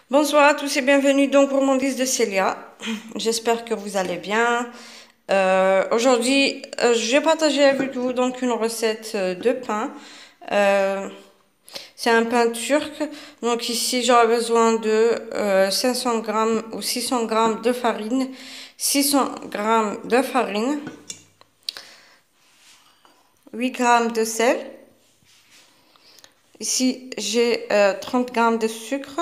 Bonsoir à tous et bienvenue donc pour mon disque de Célia. J'espère que vous allez bien. Aujourd'hui, je vais partager avec vous donc une recette de pain. Euh, c'est un pain turc. Donc ici, j'aurai besoin de 500 grammes ou 600 grammes de farine, 600 grammes de farine, 8 grammes de sel. Ici, j'ai 30 grammes de sucre.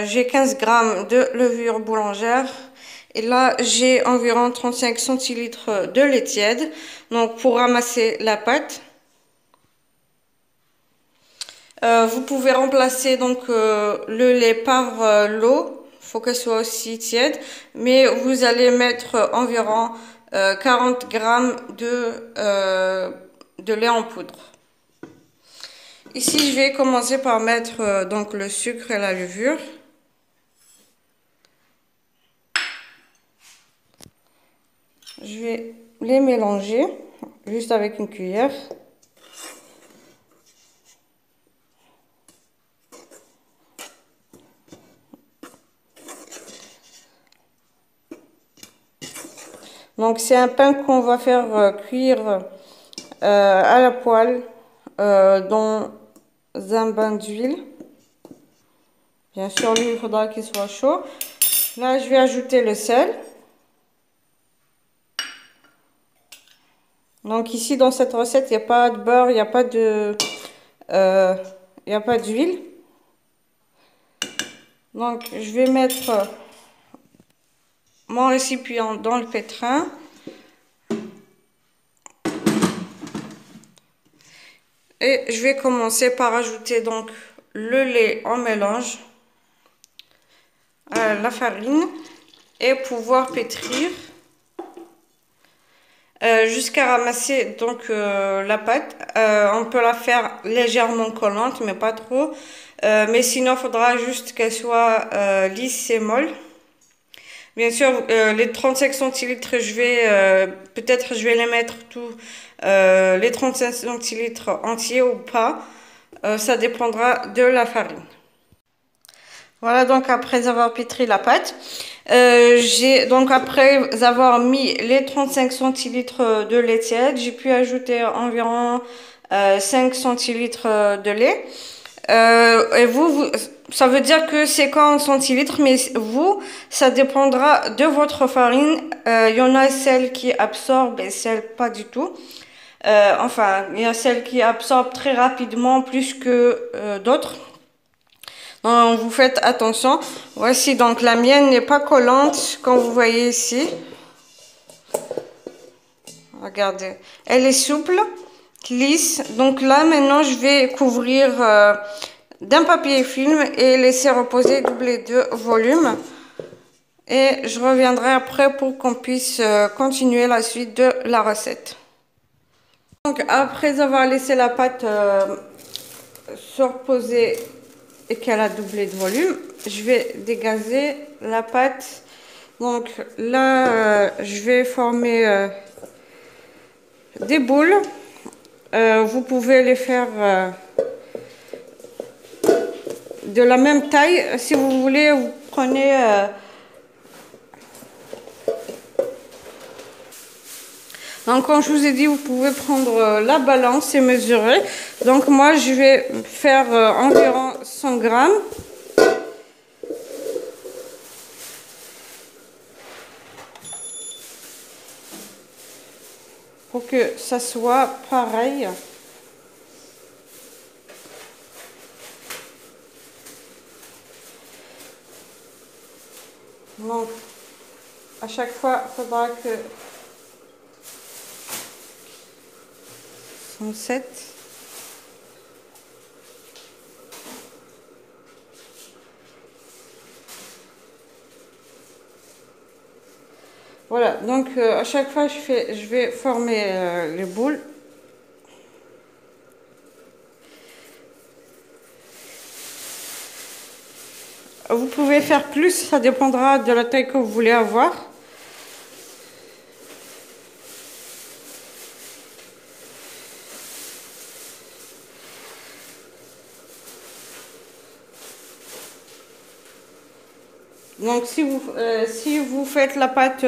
J'ai 15 grammes de levure boulangère. Et là, j'ai environ 35 centilitres de lait tiède. Donc, pour ramasser la pâte, vous pouvez remplacer donc le lait par l'eau. Il faut qu'elle soit aussi tiède. Mais vous allez mettre environ 40 grammes de lait en poudre. Ici, je vais commencer par mettre donc le sucre et la levure. Je vais les mélanger juste avec une cuillère. Donc c'est un pain qu'on va faire cuire à la poêle dans un bain d'huile. Bien sûr, lui, il faudra qu'il soit chaud. Là, je vais ajouter le sel. Donc ici, dans cette recette, il n'y a pas de beurre, il n'y a pas il n'y a pas d'huile. Donc je vais mettre mon récipient dans le pétrin. Et je vais commencer par ajouter donc le lait en mélange, la farine et pouvoir pétrir jusqu'à ramasser donc la pâte. On peut la faire légèrement collante mais pas trop. Mais sinon il faudra juste qu'elle soit lisse et molle. Bien sûr, les 35 centilitres, peut-être je vais les mettre tous, les 35 centilitres entiers ou pas. Ça dépendra de la farine. Voilà, donc après avoir pétri la pâte, après avoir mis les 35 centilitres de lait tiède, j'ai pu ajouter environ 5 centilitres de lait. Et ça veut dire que c'est 40 centilitres, mais vous, ça dépendra de votre farine. Il y en a celles qui absorbent et celles pas du tout. Il y a celles qui absorbent très rapidement plus que d'autres. Donc, vous faites attention. Voici, donc la mienne n'est pas collante, comme vous voyez ici. Regardez, elle est souple, lisse. Donc là, maintenant, je vais couvrir d'un papier film et laisser reposer, doubler de volume. Et je reviendrai après pour qu'on puisse continuer la suite de la recette. Donc après avoir laissé la pâte se reposer et qu'elle a doublé de volume, je vais dégazer la pâte. Donc là, je vais former des boules. Vous pouvez les faire de la même taille. Si vous voulez, vous prenez donc comme je vous ai dit, vous pouvez prendre la balance et mesurer. Donc moi, je vais faire environ 100 grammes. Pour que ça soit pareil. Donc, à chaque fois, il faudra que 107. Voilà, donc à chaque fois, je vais former les boules. Vous pouvez faire plus, ça dépendra de la taille que vous voulez avoir. Donc si vous faites la pâte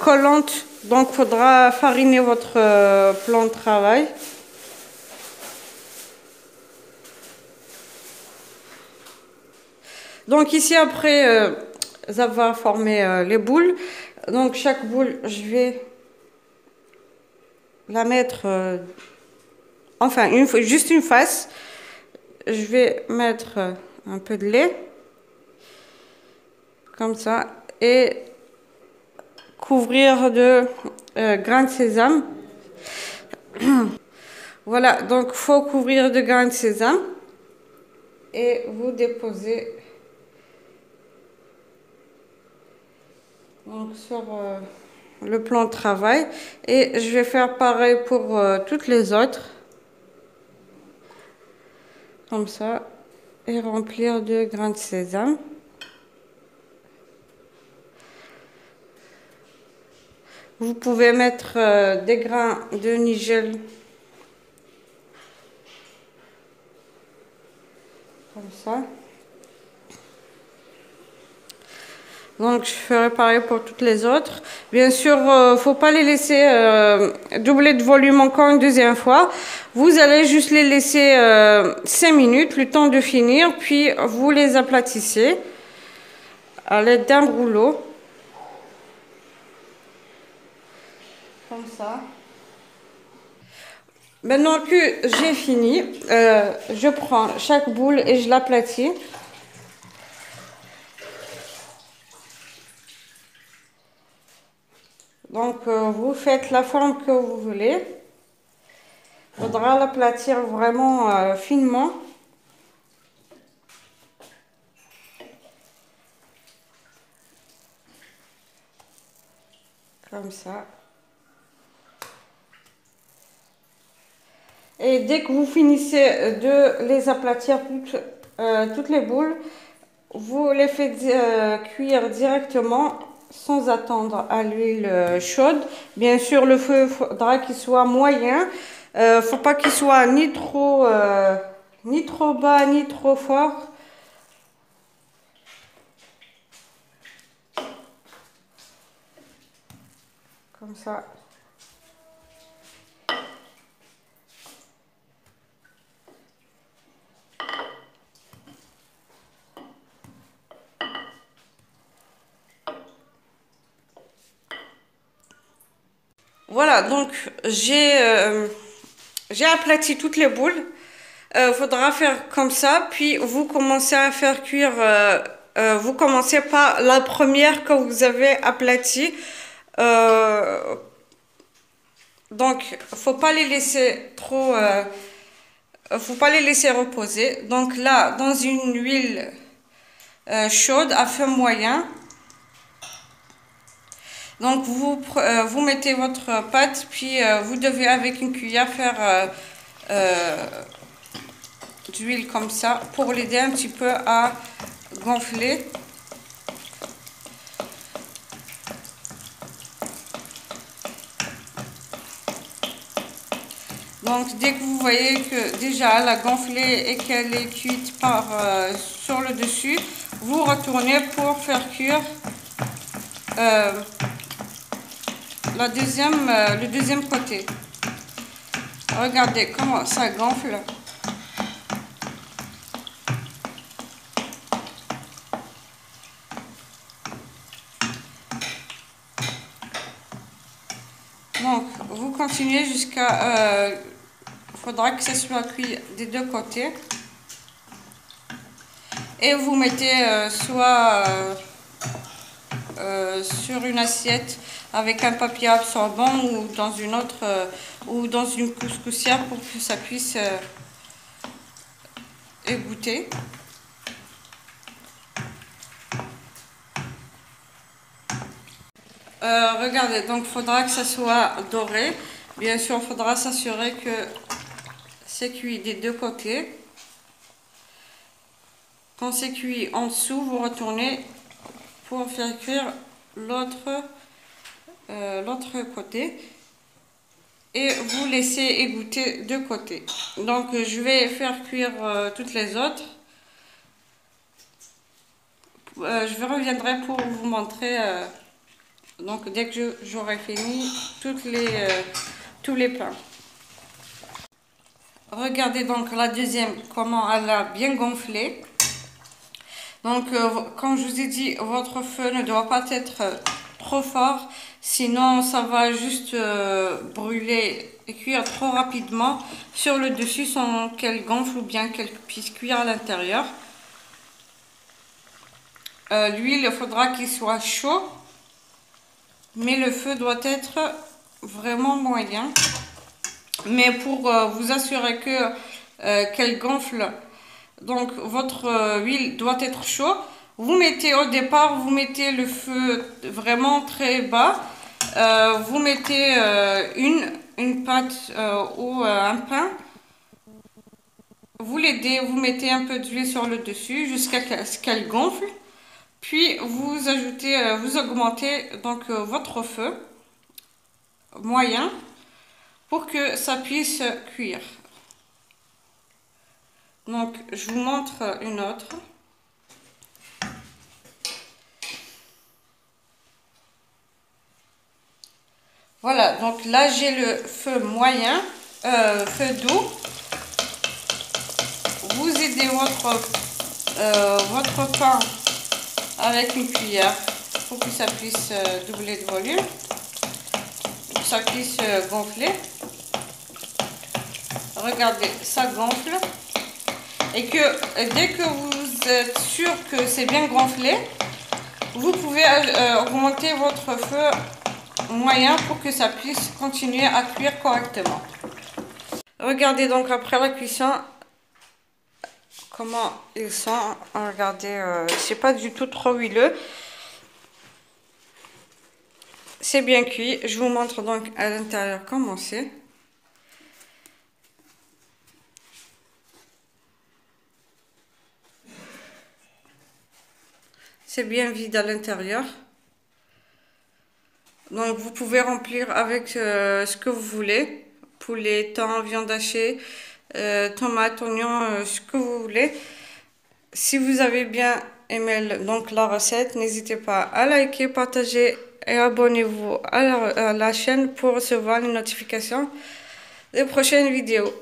collante, donc faudra fariner votre plan de travail. Donc ici après avoir formé les boules, donc chaque boule je vais la mettre enfin juste une face. Je vais mettre un peu de lait comme ça et couvrir de grains de sésame. Voilà, donc faut couvrir de grains de sésame et vous déposez donc sur le plan de travail, et je vais faire pareil pour toutes les autres comme ça et remplir de grains de sésame. Vous pouvez mettre des grains de nigel comme ça. Donc je ferai pareil pour toutes les autres. Bien sûr, faut pas les laisser doubler de volume encore une deuxième fois. Vous allez juste les laisser 5 minutes, le temps de finir, puis vous les aplatissez à l'aide d'un rouleau. Comme ça. Maintenant que j'ai fini, je prends chaque boule et je l'aplatis. Donc, vous faites la forme que vous voulez. Il faudra l'aplatir vraiment finement. Comme ça. Et dès que vous finissez de les aplatir toutes les boules, vous les faites cuire directement sans attendre à l'huile chaude. Bien sûr, le feu faudra qu'il soit moyen. Faut pas qu'il soit ni trop bas ni trop fort. Comme ça. Voilà, donc j'ai aplati toutes les boules. Faudra faire comme ça, puis vous commencez à faire cuire. Vous commencez par la première que vous avez aplatie. Donc, faut pas les laisser trop. Faut pas les laisser reposer. Donc là, dans une huile chaude à feu moyen. Donc vous mettez votre pâte, puis vous devez avec une cuillère faire d'huile comme ça pour l'aider un petit peu à gonfler. Donc dès que vous voyez que déjà elle a gonflé et qu'elle est cuite par sur le dessus, vous retournez pour faire cuire le deuxième côté. Regardez comment ça gonfle. Donc vous continuez jusqu'à faudra que ça soit cuit des deux côtés, et vous mettez soit sur une assiette avec un papier absorbant ou dans une autre ou dans une couscoussière pour que ça puisse égoutter. Regardez, donc il faudra que ça soit doré. Bien sûr, il faudra s'assurer que c'est cuit des deux côtés. Quand c'est cuit en dessous, vous retournez pour faire cuire l'autre côté. Et vous laissez égoutter de côté. Donc je vais faire cuire toutes les autres. je reviendrai pour vous montrer, donc dès que j'aurai fini tous les pains. Regardez donc la deuxième, comment elle a bien gonflé. Donc, comme je vous ai dit, votre feu ne doit pas être trop fort, sinon ça va juste brûler et cuire trop rapidement sur le dessus sans qu'elle gonfle ou bien qu'elle puisse cuire à l'intérieur. L'huile, il faudra qu'il soit chaud, mais le feu doit être vraiment moyen. Mais pour vous assurer que qu'elle gonfle, donc votre huile doit être chaude. Vous mettez au départ, vous mettez le feu vraiment très bas. Vous mettez une pâte ou un pain. Vous l'aidez, vous mettez un peu d'huile sur le dessus jusqu'à ce qu'elle gonfle. Puis vous ajoutez, vous augmentez donc votre feu moyen pour que ça puisse cuire. Donc je vous montre une autre. Voilà, donc là j'ai le feu moyen, feu doux. Vous aidez votre pain avec une cuillère pour que ça puisse doubler de volume, pour que ça puisse gonfler. Regardez, ça gonfle. Et que dès que vous êtes sûr que c'est bien gonflé, vous pouvez augmenter votre feu moyen pour que ça puisse continuer à cuire correctement. Regardez donc après la cuisson comment ils sont. Regardez, c'est pas du tout trop huileux. C'est bien cuit. Je vous montre donc à l'intérieur comment c'est. C'est bien vide à l'intérieur. Donc vous pouvez remplir avec ce que vous voulez. Poulet, thon, viande hachée, tomates, oignons, ce que vous voulez. Si vous avez bien aimé donc la recette, n'hésitez pas à liker, partager et abonnez-vous à la chaîne pour recevoir les notifications des prochaines vidéos.